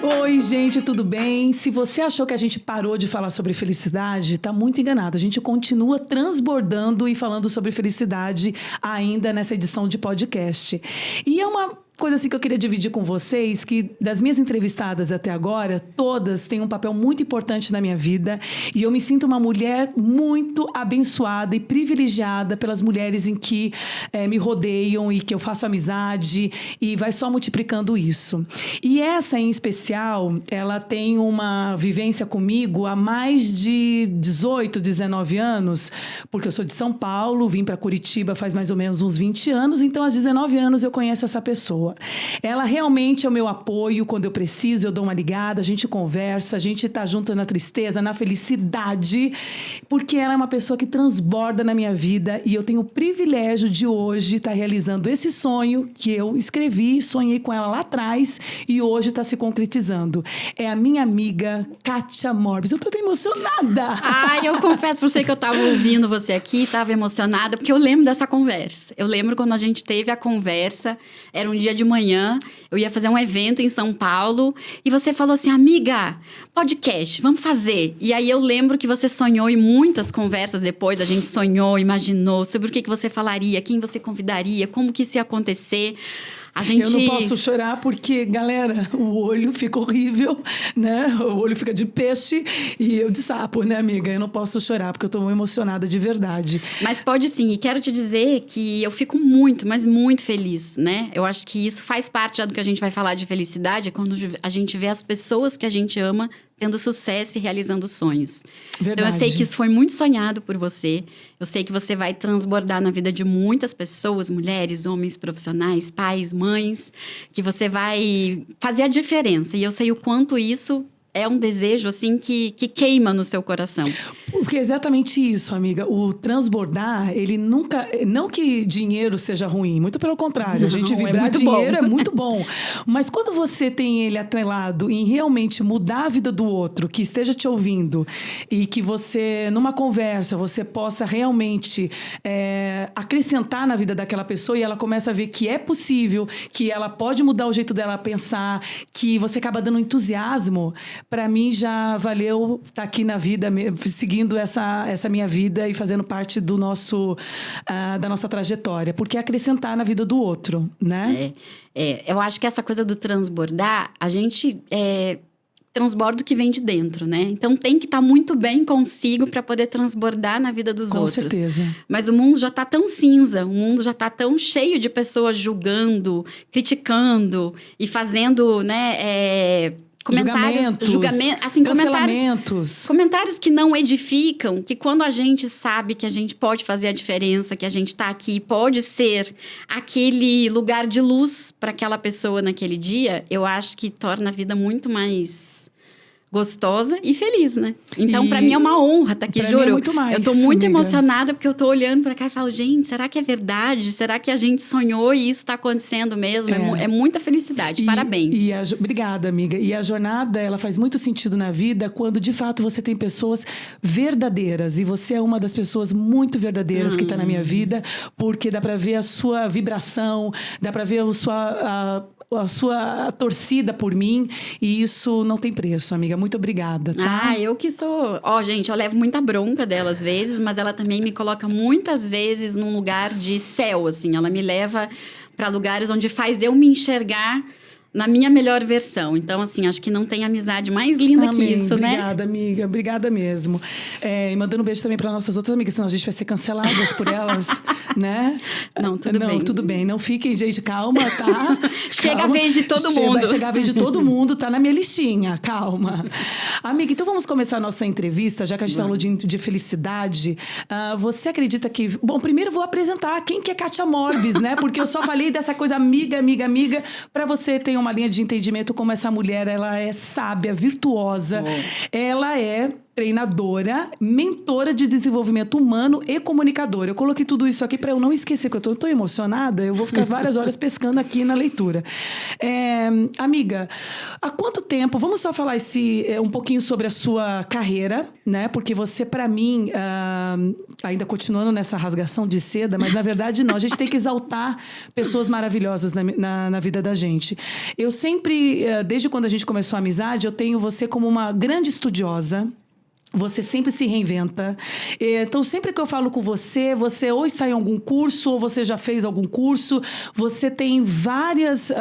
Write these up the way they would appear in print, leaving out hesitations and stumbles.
Oi, gente, tudo bem? Se você achou que a gente parou de falar sobre felicidade, tá muito enganado. A gente continua transbordando e falando sobre felicidade ainda nessa edição de podcast. E é uma coisa assim que eu queria dividir com vocês, que das minhas entrevistadas até agora, todas têm um papel muito importante na minha vida e eu me sinto uma mulher muito abençoada e privilegiada pelas mulheres em que me rodeiam e que eu faço amizade e vai só multiplicando isso. E essa em especial, ela tem uma vivência comigo há mais de 18, 19 anos, porque eu sou de São Paulo, vim para Curitiba faz mais ou menos uns 20 anos, então há 19 anos eu conheço essa pessoa. Ela realmente é o meu apoio quando eu preciso, eu dou uma ligada, a gente conversa, a gente tá junto na tristeza, na felicidade, porque ela é uma pessoa que transborda na minha vida e eu tenho o privilégio de hoje estar realizando esse sonho que eu escrevi, sonhei com ela lá atrás e hoje está se concretizando. É a minha amiga Kátia Morbis. Eu tô até emocionada. Ai, eu confesso pra você que eu tava ouvindo você aqui, tava emocionada, porque eu lembro dessa conversa. Eu lembro quando a gente teve a conversa, era um dia de manhã, eu ia fazer um evento em São Paulo, e você falou assim, amiga, podcast, vamos fazer. E aí eu lembro que você sonhou em muitas conversas depois, a gente sonhou, imaginou sobre o que você falaria, quem você convidaria, como que isso ia acontecer. Eu não posso chorar porque, galera, o olho fica horrível, né? O olho fica de peixe e eu de sapo, né, amiga? Eu não posso chorar porque eu tô emocionada de verdade. Mas pode sim, e quero te dizer que eu fico muito, mas muito feliz, né? Eu acho que isso faz parte já do que a gente vai falar de felicidade, é quando a gente vê as pessoas que a gente ama tendo sucesso e realizando sonhos. Verdade. Então, eu sei que isso foi muito sonhado por você. Eu sei que você vai transbordar na vida de muitas pessoas, mulheres, homens, profissionais, pais, mães, que você vai fazer a diferença. E eu sei o quanto isso é um desejo, assim, que queima no seu coração. Porque é exatamente isso, amiga. O transbordar, ele nunca... Não que dinheiro seja ruim, muito pelo contrário. A gente vibrar dinheiro é muito bom. Mas quando você tem ele atrelado em realmente mudar a vida do outro, que esteja te ouvindo, e que você, numa conversa, você possa realmente acrescentar na vida daquela pessoa e ela começa a ver que é possível, que ela pode mudar o jeito dela pensar, que você acaba dando entusiasmo... Para mim já valeu estar aqui na vida, seguindo essa minha vida e fazendo parte do da nossa trajetória. Porque é acrescentar na vida do outro, né? Eu acho que essa coisa do transbordar, a gente transborda o que vem de dentro, né? Então tem que estar muito bem consigo para poder transbordar na vida dos outros. Com certeza. Mas o mundo já está tão cinza, o mundo já está tão cheio de pessoas julgando, criticando e fazendo, né... Comentários que não edificam, que quando a gente sabe que a gente pode fazer a diferença, que a gente está aqui, pode ser aquele lugar de luz para aquela pessoa naquele dia, eu acho que torna a vida muito mais gostosa e feliz, né? Então, para mim é uma honra estar aqui, juro. É muito mais, eu tô muito amiga. emocionada porque eu tô olhando para cá e falo, gente, será que é verdade? Será que a gente sonhou e isso tá acontecendo mesmo? É muita felicidade. Parabéns. Obrigada, amiga. E a jornada, ela faz muito sentido na vida quando, de fato, você tem pessoas verdadeiras. E você é uma das pessoas muito verdadeiras que tá na minha vida, porque dá para ver a sua vibração, dá para ver a sua torcida por mim, e isso não tem preço, amiga. Muito obrigada, tá? Eu que sou... gente, eu levo muita bronca dela às vezes, mas ela também me coloca muitas vezes num lugar de céu, assim. Ela me leva para lugares onde faz eu me enxergar na minha melhor versão. Então, assim, acho que não tem amizade mais linda que isso, obrigada, né? Obrigada, amiga. Obrigada mesmo. E mandando um beijo também para nossas outras amigas, senão a gente vai ser canceladas por elas, né? Não, tudo bem. Não, tudo bem. Não fiquem, gente, calma, tá? Chega a vez de todo mundo. Vai chegar a vez de todo mundo, tá na minha listinha, calma. Amiga, então vamos começar a nossa entrevista, já que a gente falou de felicidade. Você acredita que... Bom, primeiro eu vou apresentar quem que é Kátia Morbis, né? Porque eu só falei dessa coisa amiga, para você ter uma linha de entendimento como essa mulher, ela é sábia, virtuosa. Ela é treinadora, mentora de desenvolvimento humano e comunicadora. Eu coloquei tudo isso aqui para eu não esquecer, porque eu tô emocionada, eu vou ficar várias horas pescando aqui na leitura. Amiga, há quanto tempo, vamos só falar um pouquinho sobre a sua carreira, né? Porque você, para mim, ainda continuando nessa rasgação de seda, mas na verdade não, a gente tem que exaltar pessoas maravilhosas na vida da gente. Eu sempre, desde quando a gente começou a amizade, eu tenho você como uma grande estudiosa. Você sempre se reinventa. Então, sempre que eu falo com você ou está em algum curso, ou você já fez algum curso, você tem várias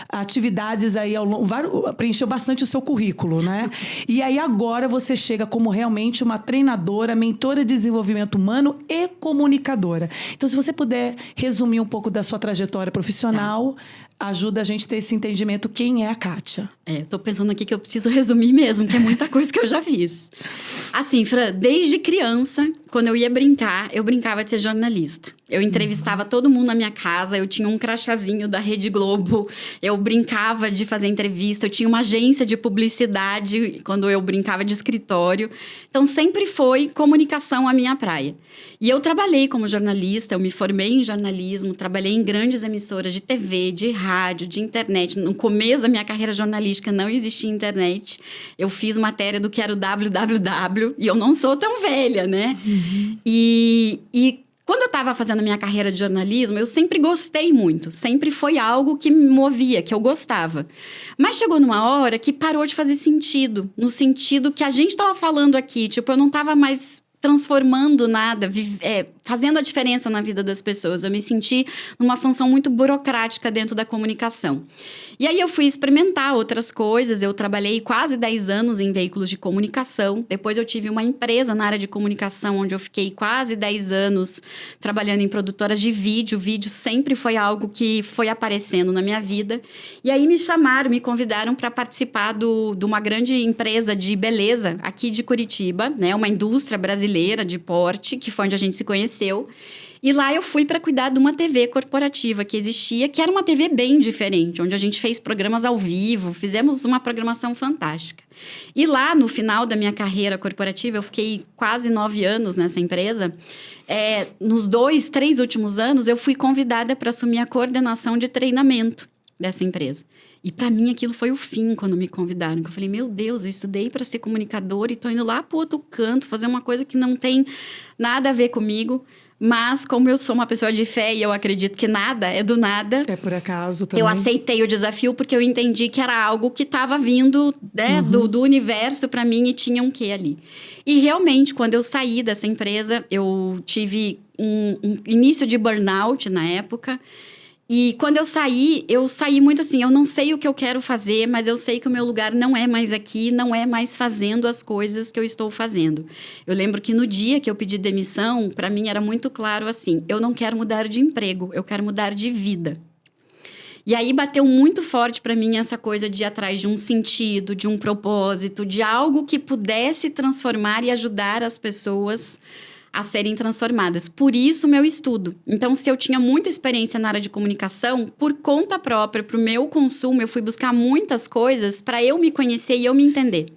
atividades aí ao longo, preencheu bastante o seu currículo, né? E aí agora você chega como realmente uma treinadora, mentora de desenvolvimento humano e comunicadora. Então, se você puder resumir um pouco da sua trajetória profissional, ajuda a gente a ter esse entendimento quem é a Kátia. Tô pensando aqui que eu preciso resumir mesmo, que é muita coisa que eu já fiz. Assim, Fran, desde criança, quando eu ia brincar, eu brincava de ser jornalista. Eu entrevistava todo mundo na minha casa, eu tinha um crachazinho da Rede Globo, eu brincava de fazer entrevista, eu tinha uma agência de publicidade quando eu brincava de escritório. Então, sempre foi comunicação a minha praia. E eu trabalhei como jornalista, eu me formei em jornalismo, trabalhei em grandes emissoras de TV, de rádio, de internet. No começo da minha carreira jornalística não existia internet. Eu fiz matéria do que era o www, e eu não sou tão velha, né? E quando eu estava fazendo a minha carreira de jornalismo, eu sempre gostei muito. Sempre foi algo que me movia, que eu gostava. Mas chegou numa hora que parou de fazer sentido. No sentido que a gente estava falando aqui. Tipo, eu não estava mais transformando nada, fazendo a diferença na vida das pessoas. Eu me senti numa função muito burocrática dentro da comunicação. E aí eu fui experimentar outras coisas. Eu trabalhei quase 10 anos em veículos de comunicação. Depois eu tive uma empresa na área de comunicação, onde eu fiquei quase 10 anos trabalhando em produtoras de vídeo. O vídeo sempre foi algo que foi aparecendo na minha vida. E aí me convidaram para participar de uma grande empresa de beleza aqui de Curitiba, né? Uma indústria brasileira de porte, que foi onde a gente se conheceu. E lá eu fui para cuidar de uma TV corporativa que existia, que era uma TV bem diferente, onde a gente fez programas ao vivo, fizemos uma programação fantástica. E lá, no final da minha carreira corporativa, eu fiquei quase 9 anos nessa empresa. Nos 2, 3 últimos anos, eu fui convidada para assumir a coordenação de treinamento dessa empresa. E para mim aquilo foi o fim quando me convidaram. Eu falei, meu Deus, eu estudei para ser comunicadora e tô indo lá pro outro canto fazer uma coisa que não tem nada a ver comigo. Mas como eu sou uma pessoa de fé e eu acredito que nada é do nada... É por acaso também. Eu aceitei o desafio porque eu entendi que era algo que estava vindo, né, do universo para mim e tinha um quê ali. E realmente, quando eu saí dessa empresa, eu tive um início de burnout na época. E quando eu saí muito assim, eu não sei o que eu quero fazer, mas eu sei que o meu lugar não é mais aqui, não é mais fazendo as coisas que eu estou fazendo. Eu lembro que no dia que eu pedi demissão, para mim era muito claro assim, eu não quero mudar de emprego, eu quero mudar de vida. E aí bateu muito forte para mim essa coisa de ir atrás de um sentido, de um propósito, de algo que pudesse transformar e ajudar as pessoas a serem transformadas. Por isso, meu estudo. Então, se eu tinha muita experiência na área de comunicação, por conta própria, para o meu consumo, eu fui buscar muitas coisas para eu me conhecer e eu me entender.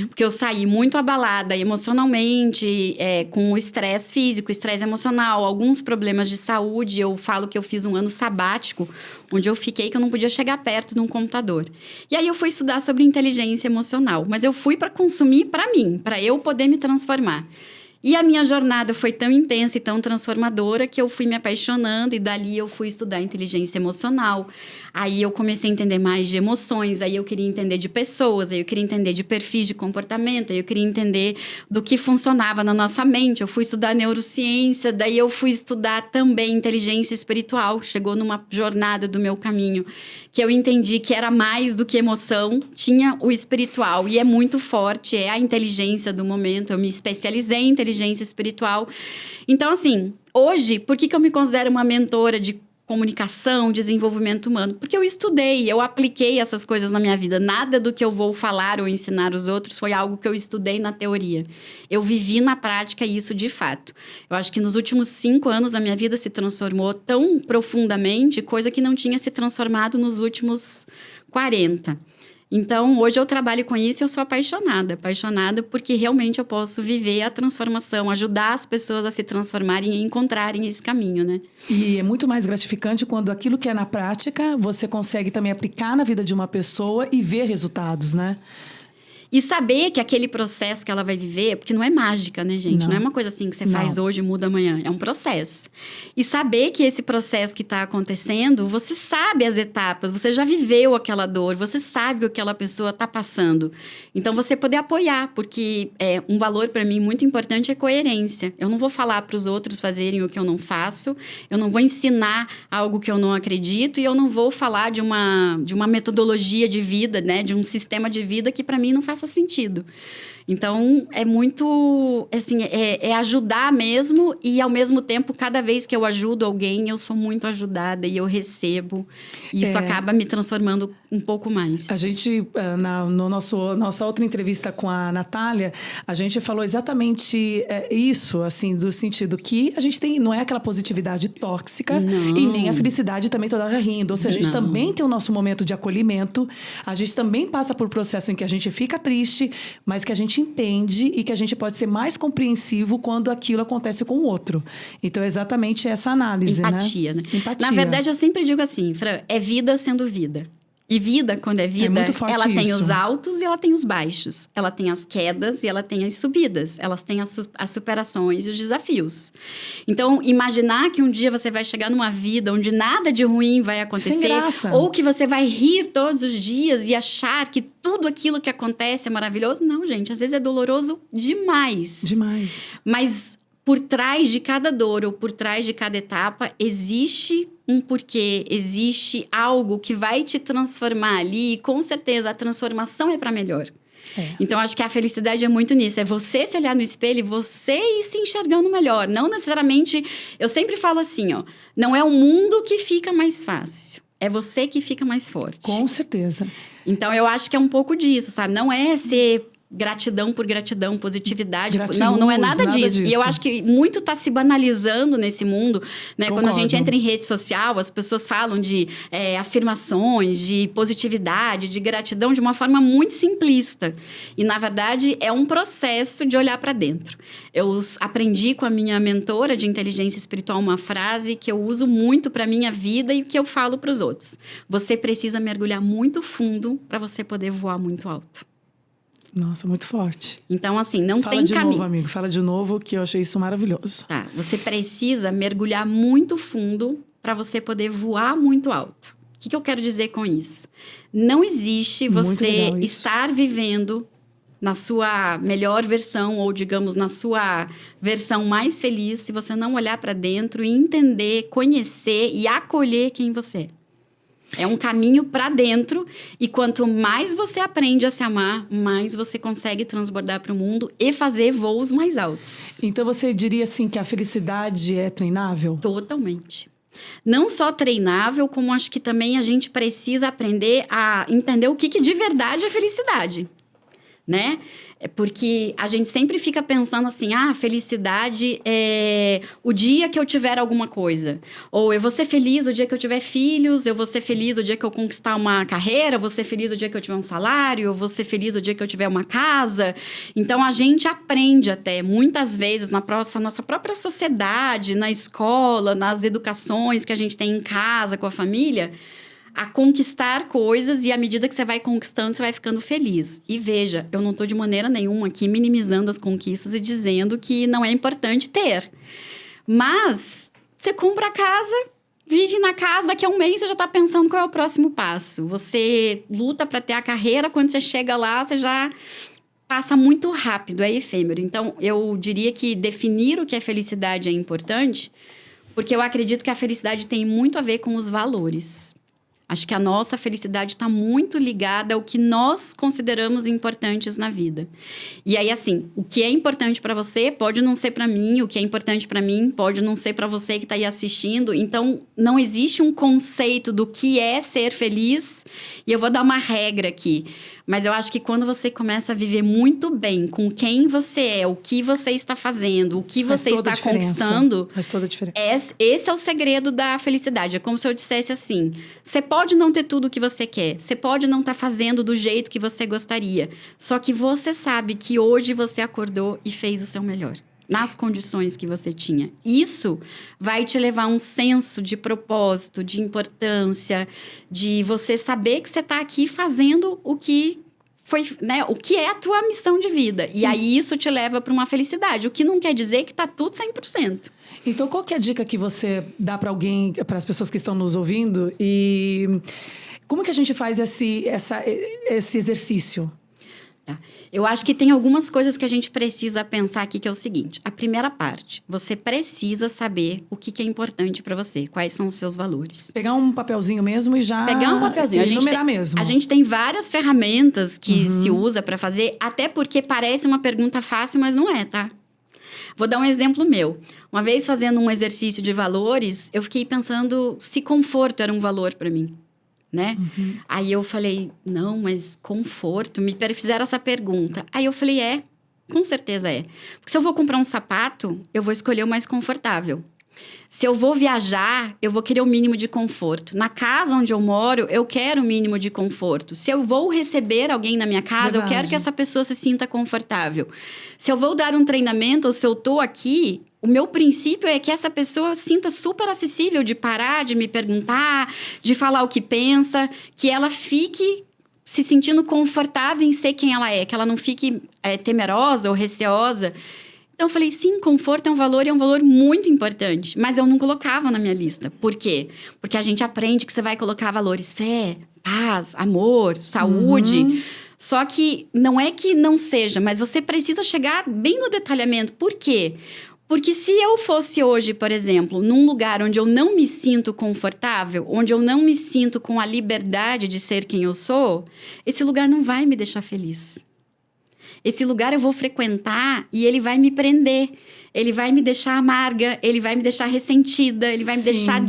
Porque eu saí muito abalada emocionalmente, com o estresse físico, estresse emocional, alguns problemas de saúde. Eu falo que eu fiz um ano sabático, onde eu fiquei que eu não podia chegar perto de um computador. E aí eu fui estudar sobre inteligência emocional. Mas eu fui para consumir para mim, para eu poder me transformar. E a minha jornada foi tão intensa e tão transformadora que eu fui me apaixonando e dali eu fui estudar inteligência emocional. Aí eu comecei a entender mais de emoções, aí eu queria entender de pessoas, aí eu queria entender de perfis de comportamento, aí eu queria entender do que funcionava na nossa mente. Eu fui estudar neurociência, daí eu fui estudar também inteligência espiritual. Chegou numa jornada do meu caminho que eu entendi que era mais do que emoção, tinha o espiritual e é muito forte, é a inteligência do momento. Eu me especializei em inteligência espiritual. Então, assim, hoje, por que eu me considero uma mentora de comunicação, desenvolvimento humano? Porque eu estudei, eu apliquei essas coisas na minha vida. Nada do que eu vou falar ou ensinar os outros foi algo que eu estudei na teoria. Eu vivi na prática isso de fato. Eu acho que nos últimos 5 anos a minha vida se transformou tão profundamente, coisa que não tinha se transformado nos últimos 40. Então, hoje eu trabalho com isso e eu sou apaixonada porque realmente eu posso viver a transformação, ajudar as pessoas a se transformarem e encontrarem esse caminho, né? E é muito mais gratificante quando aquilo que é na prática, você consegue também aplicar na vida de uma pessoa e ver resultados, né? E saber que aquele processo que ela vai viver, porque não é mágica, né, gente? Não é uma coisa assim que você faz hoje e muda amanhã. É um processo. E saber que esse processo que está acontecendo, você sabe as etapas, você já viveu aquela dor, você sabe o que aquela pessoa está passando. Então, você poder apoiar, porque um valor para mim muito importante é coerência. Eu não vou falar para os outros fazerem o que eu não faço, eu não vou ensinar algo que eu não acredito e eu não vou falar de uma metodologia de vida, né, de um sistema de vida que para mim não faz sentido. Então, é muito, assim, é ajudar mesmo e, ao mesmo tempo, cada vez que eu ajudo alguém, eu sou muito ajudada e eu recebo. E isso acaba me transformando um pouco mais. A gente, nossa outra entrevista com a Natália, a gente falou exatamente isso, assim, do sentido que a gente não é aquela positividade tóxica e nem a felicidade também toda hora rindo. Ou seja, a gente também tem o nosso momento de acolhimento, a gente também passa por processo em que a gente fica triste, mas que a gente entende e que a gente pode ser mais compreensivo quando aquilo acontece com o outro. Então, é exatamente essa análise, Empatia, né? Empatia. Na verdade, eu sempre digo assim, Fran, é vida sendo vida. E vida, quando é vida, ela tem os altos e ela tem os baixos. Ela tem as quedas e ela tem as subidas. Elas têm as superações e os desafios. Então, imaginar que um dia você vai chegar numa vida onde nada de ruim vai acontecer. Sem graça. Ou que você vai rir todos os dias e achar que tudo aquilo que acontece é maravilhoso. Não, gente. Às vezes é doloroso demais. Demais. Mas por trás de cada dor ou por trás de cada etapa, existe um porquê, existe algo que vai te transformar ali. E com certeza a transformação é para melhor. Então, acho que a felicidade é muito nisso. É você se olhar no espelho e você ir se enxergando melhor. Não necessariamente... Eu sempre falo assim, ó. Não é o mundo que fica mais fácil. É você que fica mais forte. Com certeza. Então, eu acho que é um pouco disso, sabe? Não é ser... gratidão por gratidão, positividade. Não é nada disso. E eu acho que muito está se banalizando nesse mundo, né? Quando a gente entra em rede social, as pessoas falam de afirmações, de positividade, de gratidão de uma forma muito simplista. E, na verdade, é um processo de olhar para dentro. Eu aprendi com a minha mentora de inteligência espiritual uma frase que eu uso muito para minha vida e que eu falo para os outros. Você precisa mergulhar muito fundo para você poder voar muito alto. Nossa, muito forte. Então, assim, não Fala tem de caminho. novo, amigo. Fala de novo, que eu achei isso maravilhoso. Tá, você precisa mergulhar muito fundo para você poder voar muito alto. O que eu quero dizer com isso? Não existe você estar vivendo na sua melhor versão, ou digamos, na sua versão mais feliz, se você não olhar para dentro e entender, conhecer e acolher quem você é. É um caminho para dentro e quanto mais você aprende a se amar, mais você consegue transbordar para o mundo e fazer voos mais altos. Então, você diria assim que a felicidade é treinável? Totalmente. Não só treinável, como acho que também a gente precisa aprender a entender o que de verdade é felicidade, né? Porque a gente sempre fica pensando assim, felicidade é o dia que eu tiver alguma coisa. Ou eu vou ser feliz o dia que eu tiver filhos, eu vou ser feliz o dia que eu conquistar uma carreira, eu vou ser feliz o dia que eu tiver um salário, eu vou ser feliz o dia que eu tiver uma casa. Então, a gente aprende até, muitas vezes, na nossa própria sociedade, na escola, nas educações que a gente tem em casa, com a família, a conquistar coisas e à medida que você vai conquistando, você vai ficando feliz. E veja, eu não estou de maneira nenhuma aqui minimizando as conquistas e dizendo que não é importante ter. Mas você compra a casa, vive na casa, daqui a um mês você já está pensando qual é o próximo passo. Você luta para ter a carreira, quando você chega lá, você já passa muito rápido, é efêmero. Então, eu diria que definir o que é felicidade é importante, porque eu acredito que a felicidade tem muito a ver com os valores. Acho que a nossa felicidade está muito ligada ao que nós consideramos importantes na vida. E aí, assim, o que é importante para você pode não ser para mim, o que é importante para mim pode não ser para você que está aí assistindo. Então, não existe um conceito do que é ser feliz. E eu vou dar uma regra aqui. Mas eu acho que quando você começa a viver muito bem com quem você é, o que você está fazendo, o que você está conquistando... Faz toda a diferença. Esse é o segredo da felicidade. É como se eu dissesse assim, você pode não ter tudo o que você quer, você pode não estar fazendo do jeito que você gostaria, só que você sabe que hoje você acordou e fez o seu melhor. Nas condições que você tinha. Isso vai te levar a um senso de propósito, de importância, de você saber que você está aqui fazendo o que foi, né, o que é a tua missão de vida. E aí isso te leva para uma felicidade, o que não quer dizer que está tudo 100%. Então, qual que é a dica que você dá para alguém, para as pessoas que estão nos ouvindo? E como que a gente faz esse exercício? Eu acho que tem algumas coisas que a gente precisa pensar aqui, que é o seguinte. A primeira parte, você precisa saber o que é importante para você, quais são os seus valores. Pegar um papelzinho mesmo e já... Pegar um papelzinho. Enumerar mesmo. A gente tem várias ferramentas que se usa para fazer, até porque parece uma pergunta fácil, mas não é, tá? Vou dar um exemplo meu. Uma vez fazendo um exercício de valores, eu fiquei pensando se conforto era um valor para mim. Né? Aí eu falei, não, mas conforto? Me fizeram essa pergunta. Aí eu falei, com certeza é. Porque se eu vou comprar um sapato, eu vou escolher o mais confortável. Se eu vou viajar, eu vou querer o mínimo de conforto. Na casa onde eu moro, eu quero o mínimo de conforto. Se eu vou receber alguém na minha casa, eu quero que essa pessoa se sinta confortável. Se eu vou dar um treinamento ou se eu tô aqui, o meu princípio é que essa pessoa sinta super acessível de parar, de me perguntar, de falar o que pensa, que ela fique se sentindo confortável em ser quem ela é, que ela não fique temerosa ou receosa. Então, eu falei, sim, conforto é um valor e é um valor muito importante. Mas eu não colocava na minha lista. Por quê? Porque a gente aprende que você vai colocar valores fé, paz, amor, saúde. Só que não é que não seja, mas você precisa chegar bem no detalhamento. Por quê? Porque se eu fosse hoje, por exemplo, num lugar onde eu não me sinto confortável, onde eu não me sinto com a liberdade de ser quem eu sou, esse lugar não vai me deixar feliz. Esse lugar eu vou frequentar e ele vai me prender. Ele vai me deixar amarga, ele vai me deixar ressentida, ele vai me deixar...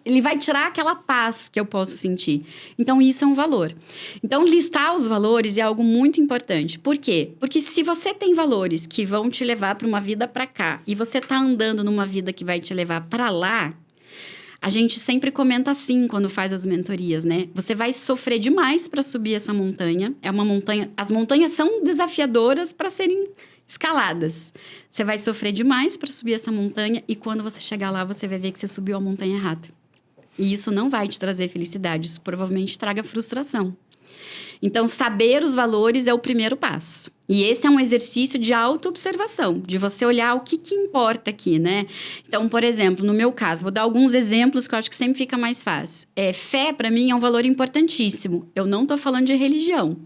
ele vai tirar aquela paz que eu posso sentir. Então, isso é um valor. Então, listar os valores é algo muito importante. Por quê? Porque se você tem valores que vão te levar para uma vida para cá e você tá andando numa vida que vai te levar para lá, a gente sempre comenta assim quando faz as mentorias, né? Você vai sofrer demais para subir essa montanha. É uma montanha... As montanhas são desafiadoras para serem escaladas. Você vai sofrer demais para subir essa montanha e quando você chegar lá, você vai ver que você subiu a montanha errada. E isso não vai te trazer felicidade. Isso provavelmente traga frustração. Então, saber os valores é o primeiro passo. E esse é um exercício de autoobservação, de você olhar o que importa aqui, né? Então, por exemplo, no meu caso, vou dar alguns exemplos que eu acho que sempre fica mais fácil. Fé, para mim, é um valor importantíssimo. Eu não estou falando de religião.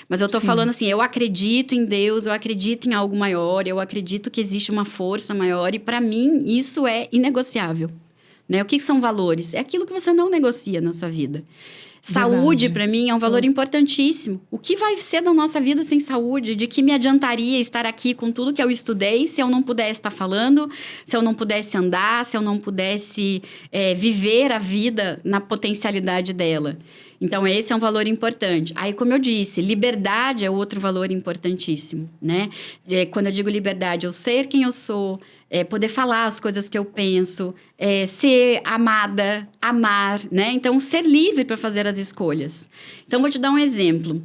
Mas eu tô falando assim, eu acredito em Deus, eu acredito em algo maior, eu acredito que existe uma força maior. E para mim, isso é inegociável. Né? O que são valores? É aquilo que você não negocia na sua vida. Saúde, para mim, é um valor importantíssimo. O que vai ser da nossa vida sem saúde? De que me adiantaria estar aqui com tudo que eu estudei se eu não pudesse estar falando, se eu não pudesse andar, se eu não pudesse viver a vida na potencialidade dela? Então, esse é um valor importante. Aí, como eu disse, liberdade é outro valor importantíssimo, né? Quando eu digo liberdade, eu ser quem eu sou, poder falar as coisas que eu penso, ser amada, amar, né? Então, ser livre para fazer as escolhas. Então, vou te dar um exemplo.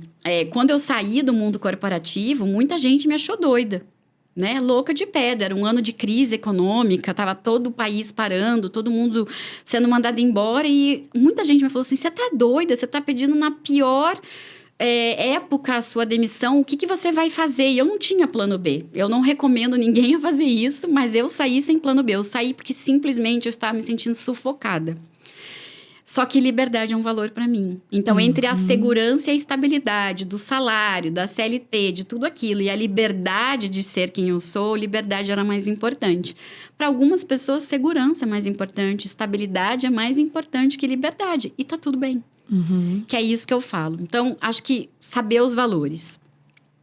Quando eu saí do mundo corporativo, muita gente me achou doida. Né, louca de pedra, era um ano de crise econômica, estava todo o país parando, todo mundo sendo mandado embora e muita gente me falou assim, você tá doida, você tá pedindo na pior época a sua demissão, o que você vai fazer? E eu não tinha plano B, eu não recomendo ninguém a fazer isso, mas eu saí sem plano B, eu saí porque simplesmente eu estava me sentindo sufocada. Só que liberdade é um valor para mim. Então, entre a segurança e a estabilidade do salário, da CLT, de tudo aquilo, e a liberdade de ser quem eu sou, liberdade era mais importante. Para algumas pessoas, segurança é mais importante, estabilidade é mais importante que liberdade. E tá tudo bem. Que é isso que eu falo. Então, acho que saber os valores.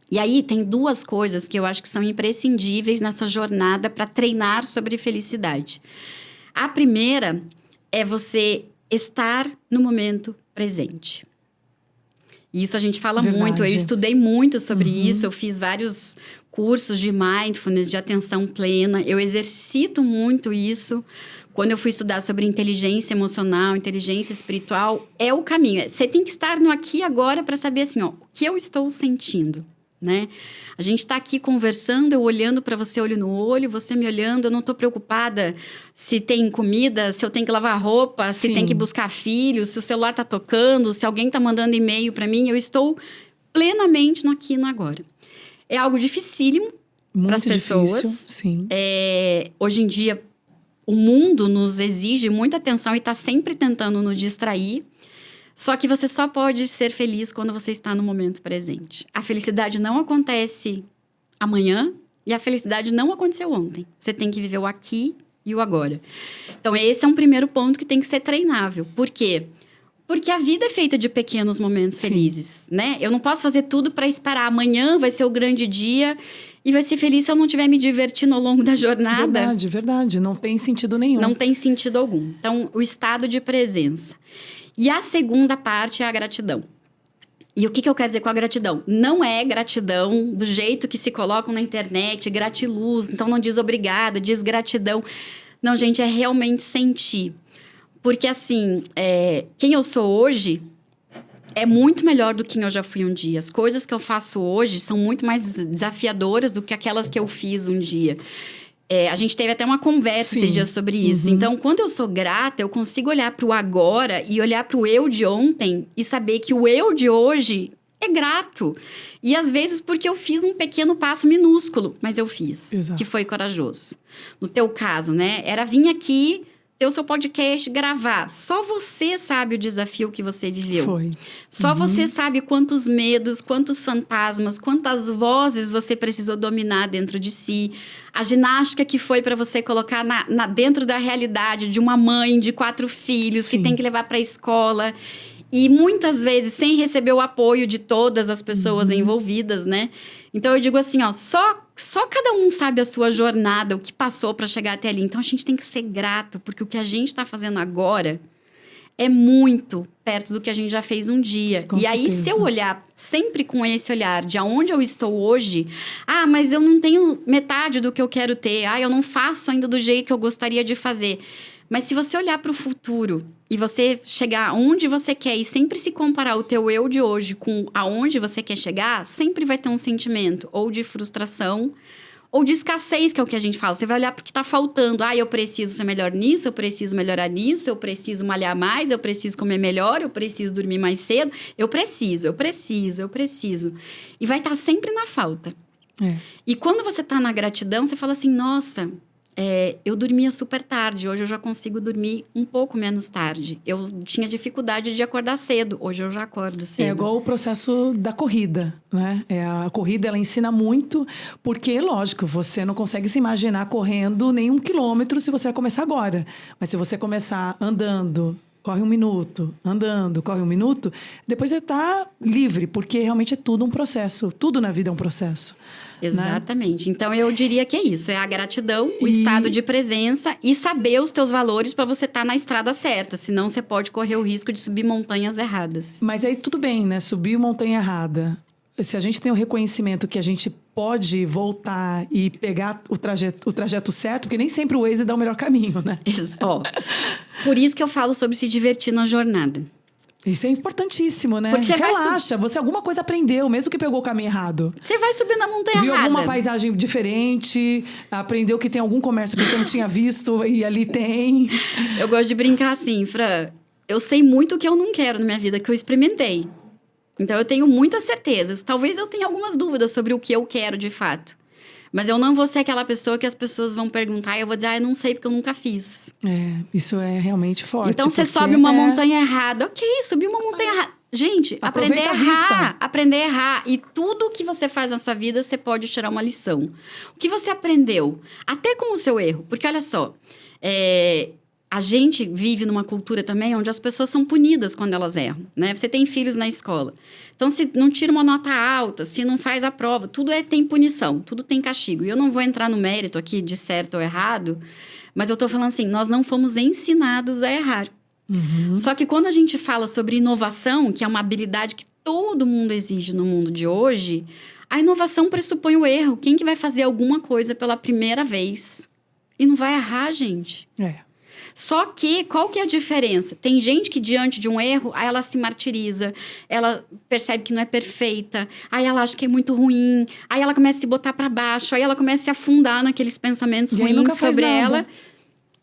E aí, tem duas coisas que eu acho que são imprescindíveis nessa jornada para treinar sobre felicidade. A primeira é você estar no momento presente. E isso a gente fala Verdade. muito. Eu estudei muito sobre isso. Eu fiz vários cursos de mindfulness, de atenção plena. Eu exercito muito isso. Quando eu fui estudar sobre inteligência emocional, inteligência espiritual, é o caminho. Você tem que estar no aqui e agora para saber assim, ó, o que eu estou sentindo, né? A gente está aqui conversando, eu olhando para você, olho no olho, você me olhando, eu não estou preocupada se tem comida, se eu tenho que lavar roupa, se tem que buscar filho, se o celular está tocando, se alguém está mandando e-mail para mim, eu estou plenamente no aqui e no agora. É algo dificílimo para as pessoas. Difícil, sim. Hoje em dia, o mundo nos exige muita atenção e está sempre tentando nos distrair. Só que você só pode ser feliz quando você está no momento presente. A felicidade não acontece amanhã e a felicidade não aconteceu ontem. Você tem que viver o aqui e o agora. Então, esse é um primeiro ponto que tem que ser treinável. Por quê? Porque a vida é feita de pequenos momentos felizes, né? Eu não posso fazer tudo para esperar. Amanhã vai ser o grande dia e vai ser feliz se eu não estiver me divertindo ao longo da jornada. Verdade. Não tem sentido nenhum. Não tem sentido algum. Então, o estado de presença. E a segunda parte é a gratidão. E o que eu quero dizer com a gratidão? Não é gratidão do jeito que se colocam na internet, gratiluz, então não diz obrigada, diz gratidão. Não, gente, é realmente sentir. Porque, assim, quem eu sou hoje é muito melhor do que quem eu já fui um dia. As coisas que eu faço hoje são muito mais desafiadoras do que aquelas que eu fiz um dia. A gente teve até uma conversa esses dias sobre isso. Então, quando eu sou grata, eu consigo olhar para o agora e olhar para o eu de ontem e saber que o eu de hoje é grato. E às vezes porque eu fiz um pequeno passo minúsculo, mas eu fiz. Exato. Que foi corajoso. No teu caso, né? Era vir aqui, ter o seu podcast, gravar. Só você sabe o desafio que você viveu. Foi. Só você sabe quantos medos, quantos fantasmas, quantas vozes você precisou dominar dentro de si. A ginástica que foi para você colocar dentro da realidade de uma mãe de 4 filhos que tem que levar para a escola. E muitas vezes sem receber o apoio de todas as pessoas envolvidas, né? Então, eu digo assim, ó, só cada um sabe a sua jornada, o que passou para chegar até ali. Então, a gente tem que ser grato, porque o que a gente está fazendo agora é muito perto do que a gente já fez um dia. Com e aí, certeza. se eu olhar sempre com esse olhar de aonde eu estou hoje... Ah, mas eu não tenho metade do que eu quero ter. Ah, eu não faço ainda do jeito que eu gostaria de fazer. Mas se você olhar para o futuro e você chegar onde você quer e sempre se comparar o teu eu de hoje com aonde você quer chegar, sempre vai ter um sentimento ou de frustração ou de escassez, que é o que a gente fala. Você vai olhar para o que está faltando. Ah, eu preciso ser melhor nisso, eu preciso melhorar nisso, eu preciso malhar mais, eu preciso comer melhor, eu preciso dormir mais cedo. Eu preciso. E vai estar sempre na falta. E quando você está na gratidão, você fala assim, nossa... eu dormia super tarde, hoje eu já consigo dormir um pouco menos tarde. Eu tinha dificuldade de acordar cedo, hoje eu já acordo cedo. É igual o processo da corrida, né? A corrida, ela ensina muito, porque, lógico, você não consegue se imaginar correndo nem 1 quilômetro se você vai começar agora. Mas se você começar andando... Corre 1 minuto, andando, corre 1 minuto, depois você está livre, porque realmente é tudo um processo. Tudo na vida é um processo. Exatamente. Né? Então, eu diria que é isso. É a gratidão, o estado de presença e saber os teus valores para você estar na estrada certa. Senão, você pode correr o risco de subir montanhas erradas. Mas aí, tudo bem, né? Subir montanha errada. Se a gente tem o reconhecimento que a gente pode voltar e pegar o trajeto certo, porque nem sempre o Waze dá o melhor caminho, né? Por isso que eu falo sobre se divertir na jornada. Isso é importantíssimo, né? Porque você relaxa, você alguma coisa aprendeu, mesmo que pegou o caminho errado. Você vai subir na montanha Viu errada. alguma paisagem diferente, aprendeu que tem algum comércio que você não tinha visto e ali tem. Eu gosto de brincar assim, Fran, eu sei muito o que eu não quero na minha vida, que eu experimentei. Então, eu tenho muitas certezas. Talvez eu tenha algumas dúvidas sobre o que eu quero de fato. Mas eu não vou ser aquela pessoa que as pessoas vão perguntar e eu vou dizer, eu não sei porque eu nunca fiz. Isso é realmente forte. Então, você sobe uma montanha errada. Ok, subiu uma montanha errada. Gente, aprender a errar. E tudo que você faz na sua vida, você pode tirar uma lição. O que você aprendeu? Até com o seu erro. Porque, olha só, a gente vive numa cultura também onde as pessoas são punidas quando elas erram, né? Você tem filhos na escola. Então, se não tira uma nota alta, se não faz a prova, tudo tem punição, tudo tem castigo. E eu não vou entrar no mérito aqui de certo ou errado, mas eu tô falando assim, nós não fomos ensinados a errar. Só que quando a gente fala sobre inovação, que é uma habilidade que todo mundo exige no mundo de hoje, a inovação pressupõe o erro. Quem que vai fazer alguma coisa pela primeira vez e não vai errar, gente? Só que, qual que é a diferença? Tem gente que, diante de um erro, aí ela se martiriza, ela percebe que não é perfeita, aí ela acha que é muito ruim, aí ela começa a se botar pra baixo, aí ela começa a se afundar naqueles pensamentos ruins sobre ela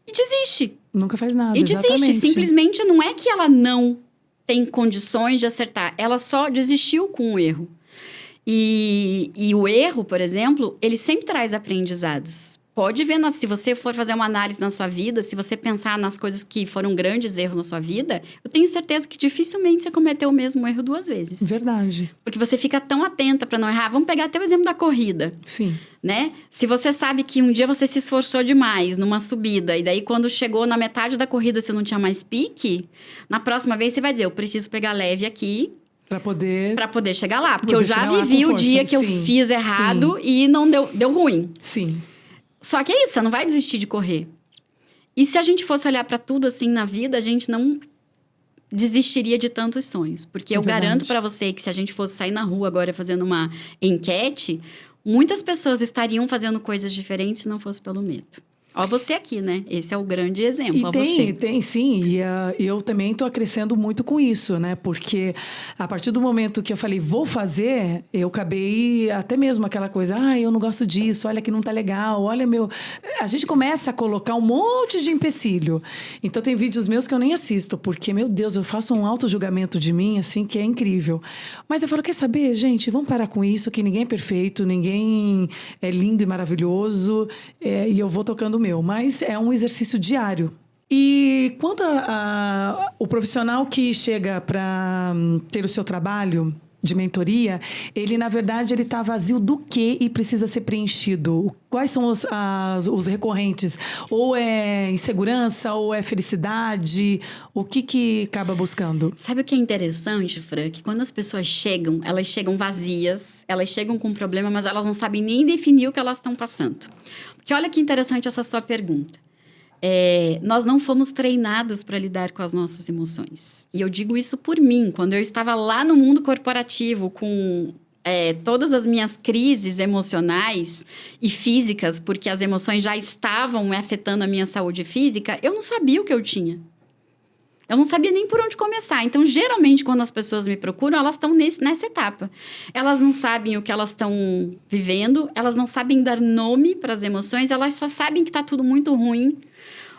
e desiste. Nunca faz nada, E desiste. exatamente. Simplesmente não é que ela não tem condições de acertar, ela só desistiu com o erro. E o erro, por exemplo, ele sempre traz aprendizados. Pode ver, se você for fazer uma análise na sua vida, se você pensar nas coisas que foram grandes erros na sua vida, eu tenho certeza que dificilmente você cometeu o mesmo erro 2 vezes. Verdade. Porque você fica tão atenta para não errar. Vamos pegar até o exemplo da corrida. Sim. Né? Se você sabe que um dia você se esforçou demais numa subida, e daí quando chegou na metade da corrida você não tinha mais pique, na próxima vez você vai dizer, eu preciso pegar leve aqui, para poder chegar lá. Porque eu já vivi o dia que eu fiz errado e não deu ruim. Sim. Só que é isso, você não vai desistir de correr. E se a gente fosse olhar para tudo assim na vida, a gente não desistiria de tantos sonhos. Porque eu garanto para você que se a gente fosse sair na rua agora fazendo uma enquete, muitas pessoas estariam fazendo coisas diferentes se não fosse pelo medo. Ó, você aqui, né? Esse é o grande exemplo. Tem sim. E eu também estou crescendo muito com isso, né? Porque a partir do momento que eu falei, vou fazer, eu acabei até mesmo aquela coisa, eu não gosto disso, olha que não tá legal, olha meu... A gente começa a colocar um monte de empecilho. Então, tem vídeos meus que eu nem assisto, porque, meu Deus, eu faço um auto-julgamento de mim, assim, que é incrível. Mas eu falo, quer saber, gente? Vamos parar com isso, que ninguém é perfeito, ninguém é lindo e maravilhoso, e eu vou tocando mas é um exercício diário. E quanto o profissional que chega para ter o seu trabalho de mentoria, ele, na verdade, ele está vazio do quê e precisa ser preenchido? Quais são os recorrentes? Ou é insegurança, ou é felicidade? O que acaba buscando? Sabe o que é interessante, Fran? Que quando as pessoas chegam, elas chegam vazias, elas chegam com um problema, mas elas não sabem nem definir o que elas estão passando. Porque olha que interessante essa sua pergunta. Nós não fomos treinados para lidar com as nossas emoções. E eu digo isso por mim. Quando eu estava lá no mundo corporativo com todas as minhas crises emocionais e físicas, porque as emoções já estavam me afetando a minha saúde física, eu não sabia o que eu tinha. Eu não sabia nem por onde começar. Então, geralmente, quando as pessoas me procuram, elas estão nessa etapa. Elas não sabem o que elas estão vivendo, elas não sabem dar nome para as emoções, elas só sabem que está tudo muito ruim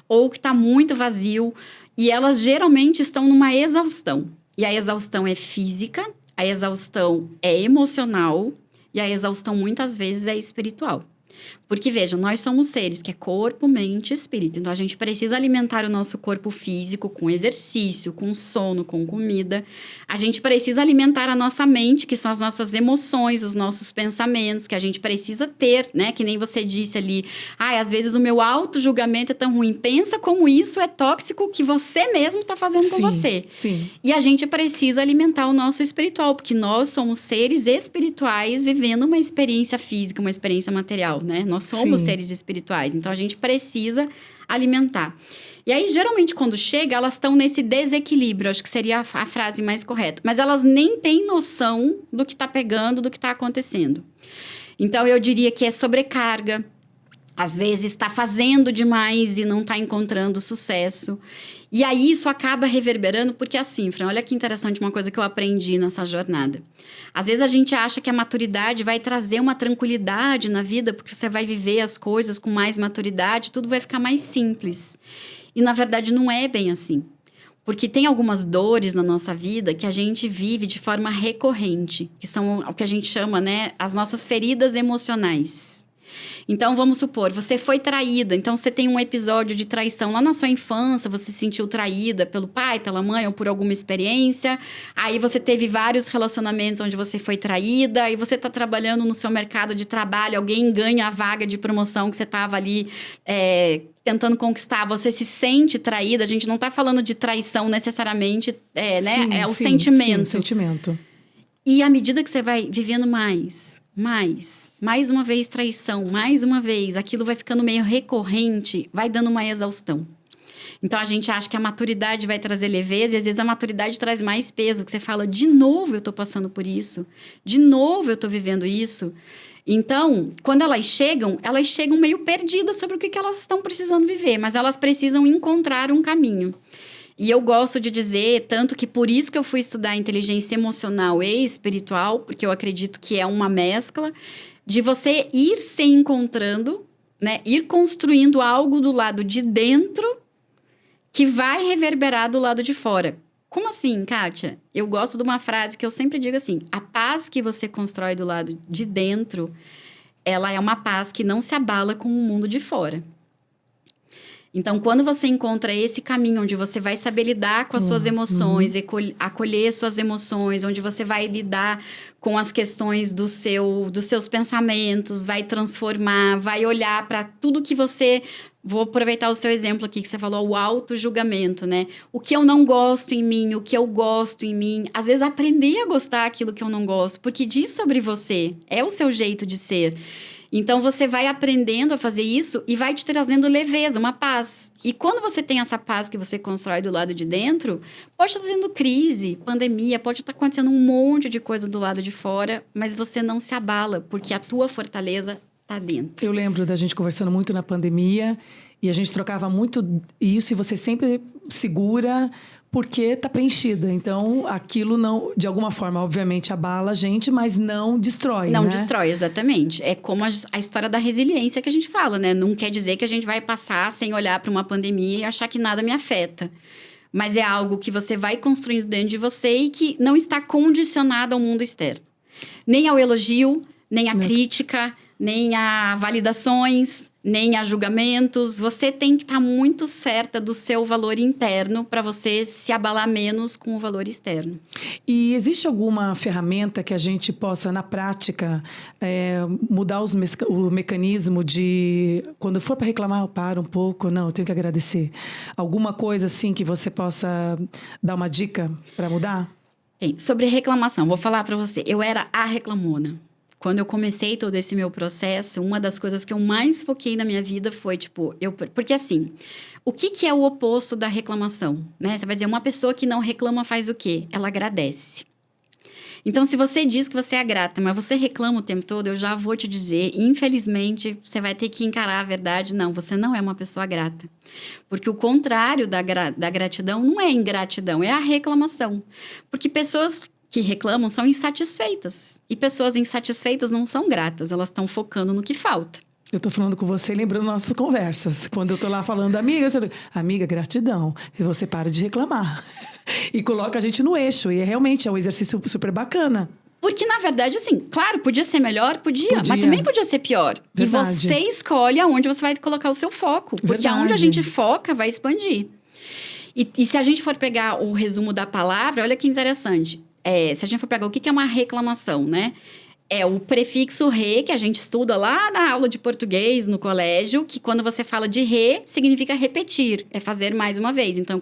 ou que está muito vazio. E elas geralmente estão numa exaustão. E a exaustão é física, a exaustão é emocional e a exaustão muitas vezes é espiritual. Porque, veja, nós somos seres que é corpo, mente e espírito. Então, a gente precisa alimentar o nosso corpo físico com exercício, com sono, com comida. A gente precisa alimentar a nossa mente, que são as nossas emoções, os nossos pensamentos, que a gente precisa ter, né? Que nem você disse ali. Às vezes o meu auto-julgamento é tão ruim. Pensa como isso é tóxico que você mesmo está fazendo com você. Sim. E a gente precisa alimentar o nosso espiritual, porque nós somos seres espirituais vivendo uma experiência física, uma experiência material, né? Nós somos seres espirituais, então a gente precisa alimentar. E aí, geralmente, quando chega, elas estão nesse desequilíbrio, acho que seria a frase mais correta. Mas elas nem têm noção do que está pegando, do que está acontecendo. Então, eu diria que é sobrecarga. Às vezes, está fazendo demais e não está encontrando sucesso. E aí, isso acaba reverberando, porque assim, Fran, olha que interessante uma coisa que eu aprendi nessa jornada. Às vezes, a gente acha que a maturidade vai trazer uma tranquilidade na vida, porque você vai viver as coisas com mais maturidade, tudo vai ficar mais simples. E, na verdade, não é bem assim. Porque tem algumas dores na nossa vida que a gente vive de forma recorrente, que são o que a gente chama, né, as nossas feridas emocionais. Então, vamos supor, você foi traída, então você tem um episódio de traição lá na sua infância, você se sentiu traída pelo pai, pela mãe ou por alguma experiência, aí você teve vários relacionamentos onde você foi traída, aí você está trabalhando no seu mercado de trabalho, alguém ganha a vaga de promoção que você estava ali tentando conquistar, você se sente traída, a gente não está falando de traição necessariamente, né? É o sentimento. Sim, o sentimento. E à medida que você vai vivendo mais uma vez traição, mais uma vez, aquilo vai ficando meio recorrente, vai dando uma exaustão. Então, a gente acha que a maturidade vai trazer leveza e, às vezes, a maturidade traz mais peso. Que você fala, de novo eu tô passando por isso. De novo eu tô vivendo isso. Então, quando elas chegam meio perdidas sobre o que elas estão precisando viver. Mas elas precisam encontrar um caminho. E eu gosto de dizer, tanto que por isso que eu fui estudar inteligência emocional e espiritual, porque eu acredito que é uma mescla, de você ir se encontrando, né? Ir construindo algo do lado de dentro que vai reverberar do lado de fora. Como assim, Kátia? Eu gosto de uma frase que eu sempre digo assim, a paz que você constrói do lado de dentro, ela é uma paz que não se abala com o mundo de fora. Então, quando você encontra esse caminho onde você vai saber lidar com as suas emoções, acolher suas emoções, onde você vai lidar com as questões dos seus pensamentos, vai transformar, vai olhar para tudo que você... Vou aproveitar o seu exemplo aqui, que você falou, o auto-julgamento, né? O que eu não gosto em mim, o que eu gosto em mim. Às vezes, aprender a gostar daquilo que eu não gosto, porque diz sobre você, é o seu jeito de ser. Então, você vai aprendendo a fazer isso e vai te trazendo leveza, uma paz. E quando você tem essa paz que você constrói do lado de dentro, pode estar tendo crise, pandemia, pode estar acontecendo um monte de coisa do lado de fora, mas você não se abala, porque a tua fortaleza está dentro. Eu lembro da gente conversando muito na pandemia e a gente trocava muito isso e você sempre segura porque está preenchida. Então, aquilo não, de alguma forma, obviamente, abala a gente, mas não destrói, Não né? destrói, exatamente. É como a história da resiliência que a gente fala, né? Não quer dizer que a gente vai passar sem olhar para uma pandemia e achar que nada me afeta. Mas é algo que você vai construindo dentro de você e que não está condicionado ao mundo externo. Nem ao elogio, nem à crítica, nem a validações, nem a julgamentos. Você tem que estar muito certa do seu valor interno para você se abalar menos com o valor externo. E existe alguma ferramenta que a gente possa, na prática, mudar o mecanismo de... Quando for para reclamar, eu paro um pouco. Não, eu tenho que agradecer. Alguma coisa assim que você possa dar uma dica para mudar? Sobre reclamação, vou falar para você. Eu era a reclamona. Quando eu comecei todo esse meu processo, uma das coisas que eu mais foquei na minha vida foi, porque assim, o que é o oposto da reclamação, né? Você vai dizer, uma pessoa que não reclama faz o quê? Ela agradece. Então, se você diz que você é grata, mas você reclama o tempo todo, eu já vou te dizer, infelizmente, você vai ter que encarar a verdade. Não, você não é uma pessoa grata. Porque o contrário da gratidão não é ingratidão, é a reclamação. Porque pessoas que reclamam são insatisfeitas. E pessoas insatisfeitas não são gratas, elas estão focando no que falta. Eu tô falando com você, lembrando nossas conversas. Quando eu tô lá falando, amiga, amiga, gratidão. E você para de reclamar. E coloca a gente no eixo. E realmente é um exercício super bacana. Porque, na verdade, assim, claro, podia ser melhor, podia. Mas também podia ser pior. Verdade. E você escolhe aonde você vai colocar o seu foco. Porque verdade. Aonde a gente foca, vai expandir. E se a gente for pegar o resumo da palavra, olha que interessante. Se a gente for pegar o que é uma reclamação, né? É o prefixo re, que a gente estuda lá na aula de português, no colégio, que quando você fala de re, significa repetir, é fazer mais uma vez. Então,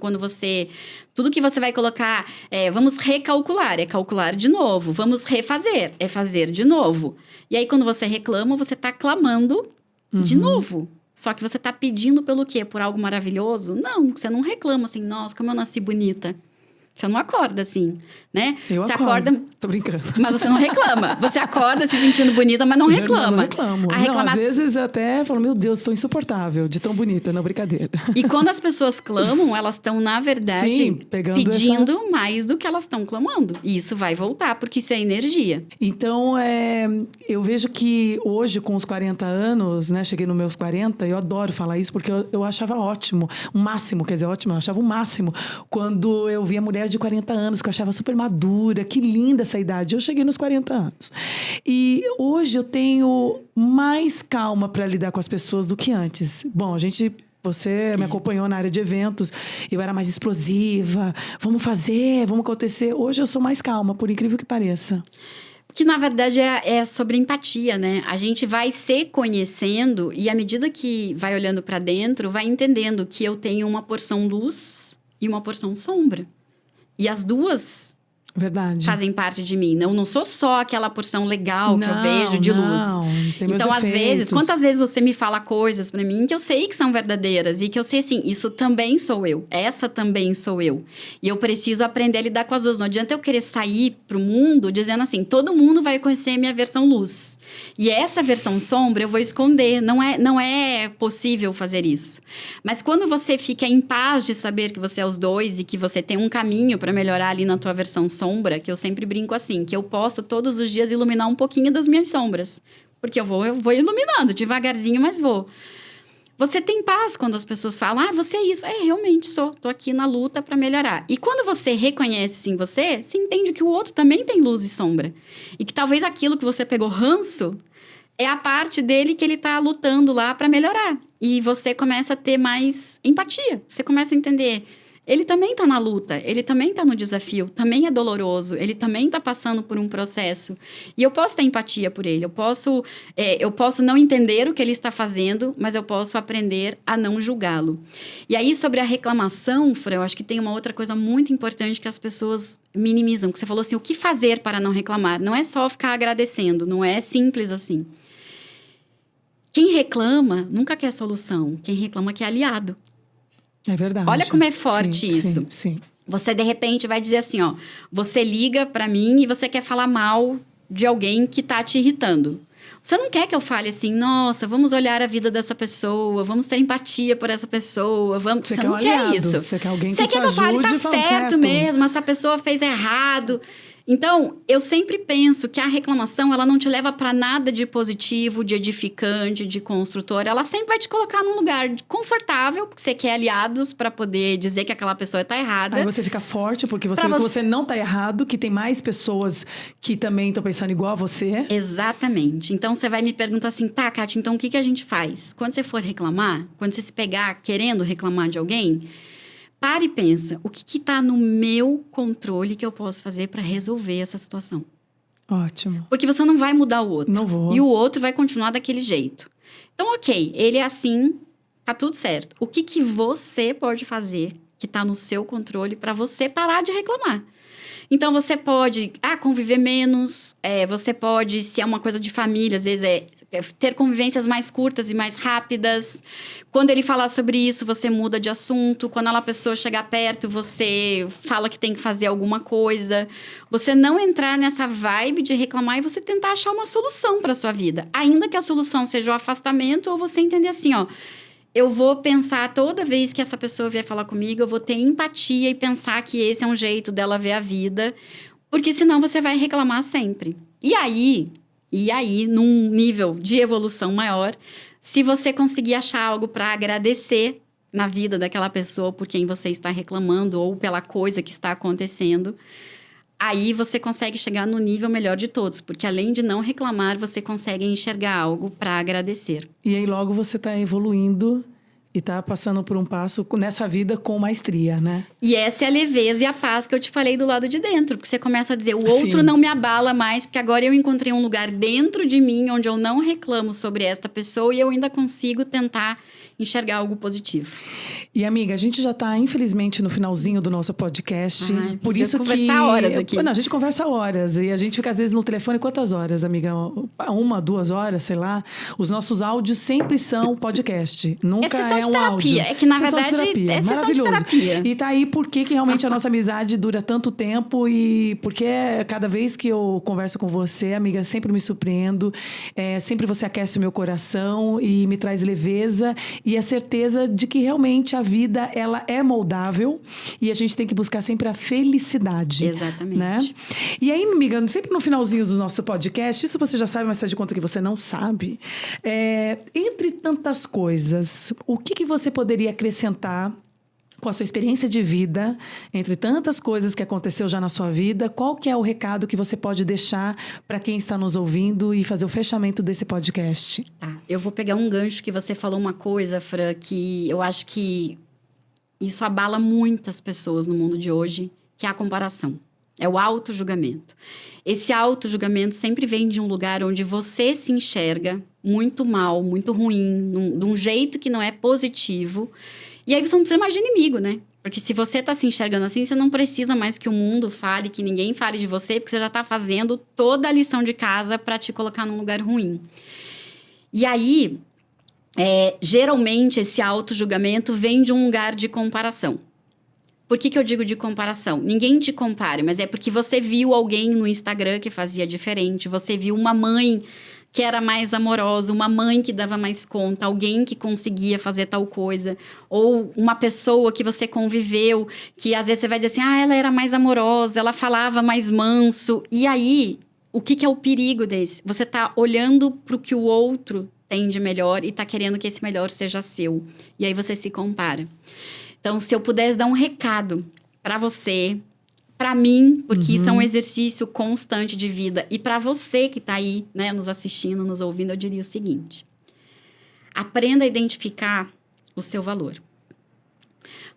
tudo que você vai colocar, vamos recalcular, é calcular de novo. Vamos refazer, é fazer de novo. E aí, quando você reclama, você está clamando de novo. Só que você está pedindo pelo quê? Por algo maravilhoso? Não, você não reclama assim, nossa, como eu nasci bonita. Você não acorda assim, né? Você acorda. Tô brincando. Mas você não reclama. Você acorda se sentindo bonita, mas não reclama. Não reclamo. Às vezes até falo, meu Deus, estou insuportável de tão bonita, não, brincadeira. E quando as pessoas clamam, elas estão, na verdade, sim, pedindo mais do que elas estão clamando. E isso vai voltar, porque isso é energia. Então, eu vejo que hoje, com os 40 anos, né? Cheguei nos meus 40, eu adoro falar isso, porque eu achava ótimo. O máximo, quer dizer, ótimo, eu achava o máximo. Quando eu via mulher de 40 anos, que eu achava super madura, que linda essa idade. Eu cheguei nos 40 anos. E hoje eu tenho mais calma para lidar com as pessoas do que antes. Bom, você me acompanhou na área de eventos, eu era mais explosiva, vamos acontecer. Hoje eu sou mais calma, por incrível que pareça. Que, na verdade, é sobre empatia, né? A gente vai se conhecendo e, à medida que vai olhando para dentro, vai entendendo que eu tenho uma porção luz e uma porção sombra. E as duas Verdade. fazem parte de mim. Eu não sou só aquela porção legal que eu vejo de luz. Tem meus Então, às vezes, defeitos. quantas vezes você me fala coisas pra mim que eu sei que são verdadeiras e que eu sei assim, isso também sou eu, essa também sou eu. E eu preciso aprender a lidar com as duas. Não adianta eu querer sair pro mundo dizendo assim, todo mundo vai conhecer minha versão luz. E essa versão sombra eu vou esconder. Não é possível fazer isso. Mas quando você fica em paz de saber que você é os dois e que você tem um caminho pra melhorar ali na tua versão sombra, que eu sempre brinco assim, que eu posso todos os dias iluminar um pouquinho das minhas sombras. Porque eu vou iluminando, devagarzinho, mas vou. Você tem paz quando as pessoas falam, você é isso. Realmente sou. Tô aqui na luta pra melhorar. E quando você reconhece isso em você, você entende que o outro também tem luz e sombra. E que talvez aquilo que você pegou ranço é a parte dele que ele tá lutando lá pra melhorar. E você começa a ter mais empatia. Você começa a entender... Ele também tá na luta, ele também tá no desafio, também é doloroso, ele também tá passando por um processo. E eu posso ter empatia por ele, eu posso não entender o que ele está fazendo, mas eu posso aprender a não julgá-lo. E aí, sobre a reclamação, Fran, eu acho que tem uma outra coisa muito importante que as pessoas minimizam, que você falou assim, o que fazer para não reclamar? Não é só ficar agradecendo, não é simples assim. Quem reclama nunca quer solução, quem reclama quer aliado. É verdade. Olha como é forte isso. Sim. Você, de repente, vai dizer assim, ó... Você liga pra mim e você quer falar mal de alguém que tá te irritando. Você não quer que eu fale assim... Nossa, vamos olhar a vida dessa pessoa. Vamos ter empatia por essa pessoa. Você não quer isso. Você quer alguém que te ajude. Você quer que eu fale, tá certo mesmo. Essa pessoa fez errado. Então, eu sempre penso que a reclamação, ela não te leva para nada de positivo, de edificante, de construtor. Ela sempre vai te colocar num lugar confortável, porque você quer aliados para poder dizer que aquela pessoa tá errada. Aí você fica forte, porque você vê que você não tá errado, que tem mais pessoas que também estão pensando igual a você. Exatamente. Então, você vai me perguntar assim, tá, Kátia, então o que a gente faz? Quando você for reclamar, quando você se pegar querendo reclamar de alguém... Para e pensa, o que está no meu controle que eu posso fazer para resolver essa situação? Ótimo. Porque você não vai mudar o outro. Não vou. E o outro vai continuar daquele jeito. Então, ok, ele é assim, tá tudo certo. O que você pode fazer que está no seu controle para você parar de reclamar? Então, você pode conviver menos, você pode, se é uma coisa de família, às vezes ter convivências mais curtas e mais rápidas. Quando ele falar sobre isso, você muda de assunto. Quando a pessoa chegar perto, você fala que tem que fazer alguma coisa. Você não entrar nessa vibe de reclamar e você tentar achar uma solução para sua vida. Ainda que a solução seja o afastamento ou você entender assim, ó... Eu vou pensar, toda vez que essa pessoa vier falar comigo, eu vou ter empatia e pensar que esse é um jeito dela ver a vida. Porque senão você vai reclamar sempre. E aí, num nível de evolução maior, se você conseguir achar algo para agradecer na vida daquela pessoa por quem você está reclamando ou pela coisa que está acontecendo, aí você consegue chegar no nível melhor de todos. Porque além de não reclamar, você consegue enxergar algo para agradecer. E aí logo você está evoluindo e está passando por um passo nessa vida com maestria, né? E essa é a leveza e a paz que eu te falei do lado de dentro. Porque você começa a dizer, o outro não me abala mais, porque agora eu encontrei um lugar dentro de mim onde eu não reclamo sobre esta pessoa e eu ainda consigo tentar enxergar algo positivo. E, amiga, a gente já está, infelizmente, no finalzinho do nosso podcast. Por isso que... conversar horas aqui. Não, a gente conversa horas. E a gente fica, às vezes, no telefone. Quantas horas, amiga? 1, 2 horas, sei lá. Os nossos áudios sempre são podcast. Nunca é um terapia. áudio. É que, na sessão verdade, de terapia. é sessão de terapia. E tá aí porque que realmente a nossa amizade dura tanto tempo. E porque cada vez que eu converso com você, amiga, sempre me surpreendo. Sempre você aquece o meu coração e me traz leveza e a certeza de que realmente a vida, ela é moldável e a gente tem que buscar sempre a felicidade. Exatamente. Né? E aí, amiga, sempre no finalzinho do nosso podcast, isso você já sabe, mas faz de conta que você não sabe. Entre tantas coisas, o que você poderia acrescentar com a sua experiência de vida, entre tantas coisas que aconteceu já na sua vida, qual que é o recado que você pode deixar para quem está nos ouvindo e fazer o fechamento desse podcast? Tá, eu vou pegar um gancho que você falou uma coisa, Fran, que eu acho que isso abala muitas pessoas no mundo de hoje, que é a comparação. É o auto-julgamento. Esse auto-julgamento sempre vem de um lugar onde você se enxerga muito mal, muito ruim, de um jeito que não é positivo. E aí você não precisa mais de inimigo, né? Porque se você tá se enxergando assim, você não precisa mais que o mundo fale, que ninguém fale de você, porque você já tá fazendo toda a lição de casa para te colocar num lugar ruim. E aí, geralmente, esse auto-julgamento vem de um lugar de comparação. Por que eu digo de comparação? Ninguém te compare, mas é porque você viu alguém no Instagram que fazia diferente, você viu uma mãe que era mais amorosa, uma mãe que dava mais conta, alguém que conseguia fazer tal coisa, ou uma pessoa que você conviveu, que às vezes você vai dizer assim, ela era mais amorosa, ela falava mais manso. E aí, o que é o perigo desse? Você tá olhando pro que o outro tem de melhor e tá querendo que esse melhor seja seu. E aí você se compara. Então, se eu pudesse dar um recado para você, para mim, porque isso é um exercício constante de vida, e para você que tá aí, né, nos assistindo, nos ouvindo, eu diria o seguinte: aprenda a identificar o seu valor.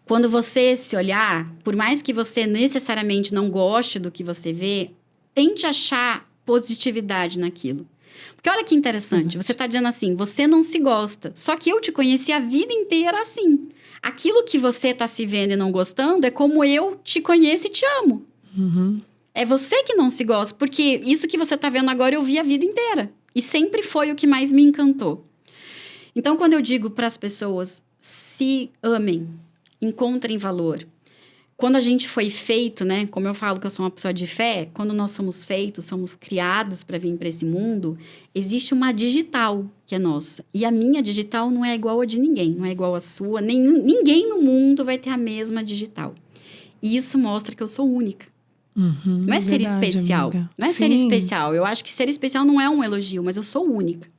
Quando você se olhar, por mais que você necessariamente não goste do que você vê, tente achar positividade naquilo. Porque olha que interessante, você tá dizendo assim, você não se gosta, só que eu te conheci a vida inteira assim. Aquilo que você tá se vendo e não gostando é como eu te conheço e te amo. É você que não se gosta, porque isso que você tá vendo agora eu vi a vida inteira. E sempre foi o que mais me encantou. Então, quando eu digo para as pessoas, se amem, encontrem valor. Quando a gente foi feito, né? Como eu falo que eu sou uma pessoa de fé, quando nós somos feitos, somos criados para vir para esse mundo, existe uma digital que é nossa. E a minha digital não é igual a de ninguém, não é igual a sua. Ninguém no mundo vai ter a mesma digital. E isso mostra que eu sou única. Não é ser especial. Amiga. Não é ser especial. Eu acho que ser especial não é um elogio, mas eu sou única.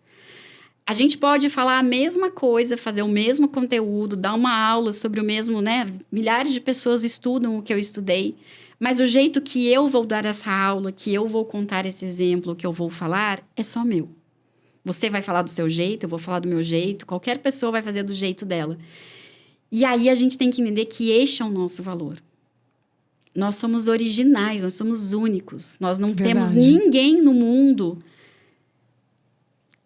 A gente pode falar a mesma coisa, fazer o mesmo conteúdo, dar uma aula sobre o mesmo, né? Milhares de pessoas estudam o que eu estudei, mas o jeito que eu vou dar essa aula, que eu vou contar esse exemplo, que eu vou falar, é só meu. Você vai falar do seu jeito, eu vou falar do meu jeito, qualquer pessoa vai fazer do jeito dela. E aí a gente tem que entender que este é o nosso valor. Nós somos originais, nós somos únicos. Nós não temos ninguém no mundo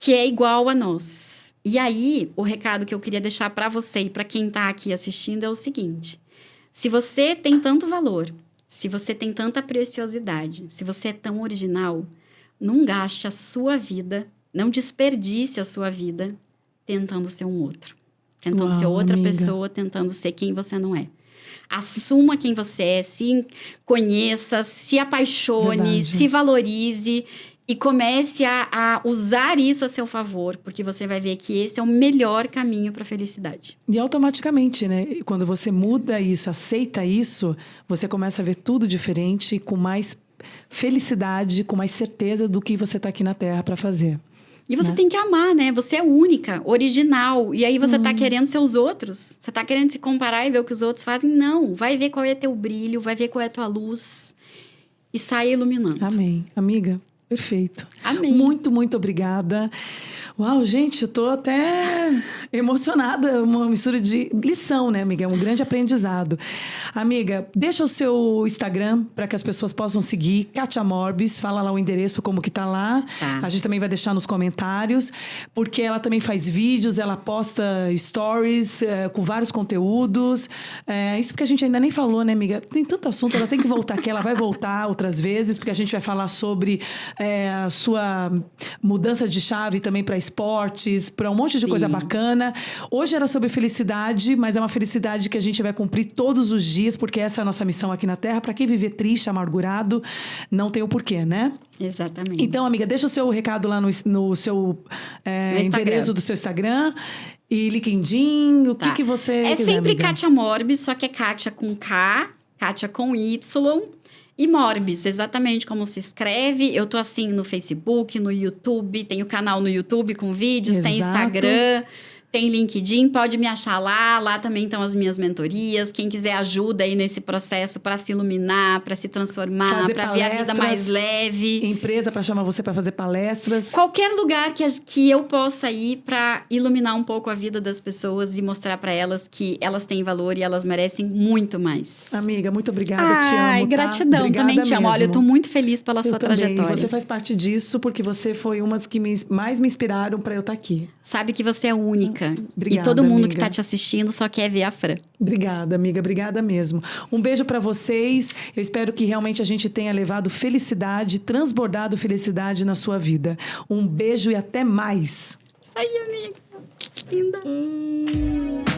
que é igual a nós. E aí, o recado que eu queria deixar para você e para quem está aqui assistindo é o seguinte: se você tem tanto valor, se você tem tanta preciosidade, se você é tão original, não gaste a sua vida, não desperdice a sua vida tentando ser um outro. Tentando ser outra pessoa, tentando ser quem você não é. Assuma quem você é, se conheça, se apaixone, se valorize e comece a usar isso a seu favor, porque você vai ver que esse é o melhor caminho para a felicidade. E automaticamente, né? Quando você muda isso, aceita isso, você começa a ver tudo diferente, com mais felicidade, com mais certeza do que você está aqui na Terra para fazer. E você tem que amar, né? Você é única, original. E aí você tá querendo ser os outros. Você tá querendo se comparar e ver o que os outros fazem. Não. Vai ver qual é teu brilho, vai ver qual é a tua luz. E sai iluminando. Amém. Amiga, perfeito. Amém. Muito, muito obrigada. Uau, gente, eu tô até emocionada. Uma mistura de lição, né, amiga? É um grande aprendizado. Amiga, deixa o seu Instagram para que as pessoas possam seguir. Kátia Morbis, fala lá o endereço, como que tá lá. Tá. A gente também vai deixar nos comentários, porque ela também faz vídeos, ela posta stories com vários conteúdos. Isso porque a gente ainda nem falou, né, amiga? Tem tanto assunto, ela tem que voltar aqui, ela vai voltar outras vezes, porque a gente vai falar sobre a sua mudança de chave também para esportes, para um monte de coisa bacana. Hoje era sobre felicidade, mas é uma felicidade que a gente vai cumprir todos os dias, porque essa é a nossa missão aqui na Terra. Para quem viver triste, amargurado, não tem o porquê, né? Exatamente. Então, amiga, deixa o seu recado lá no seu endereço do seu Instagram e LinkedIn. O que você É quiser, sempre amiga. Kátia Morbis, só que é Kátia com K, Kátia com Y. E Morbis, exatamente como se escreve. Eu tô assim no Facebook, no YouTube, tenho canal no YouTube com vídeos, tem Instagram, tem LinkedIn, pode me achar lá. Lá também estão as minhas mentorias. Quem quiser ajuda aí nesse processo para se iluminar, para se transformar, para ver a vida mais leve. Empresa para chamar você para fazer palestras. Qualquer lugar que eu possa ir para iluminar um pouco a vida das pessoas e mostrar para elas que elas têm valor e elas merecem muito mais. Amiga, muito obrigada, te amo. Gratidão, Obrigada também te amo. mesmo. Olha, eu tô muito feliz pela sua trajetória. Você faz parte disso porque você foi uma das que mais me inspiraram para eu estar aqui. Sabe que você é única. única. Obrigada, e todo mundo amiga. que tá te assistindo só quer ver a Fran. Obrigada, amiga. Obrigada mesmo. Um beijo para vocês. Eu espero que realmente a gente tenha levado felicidade, transbordado felicidade na sua vida. Um beijo e até mais. Isso aí, amiga. Linda.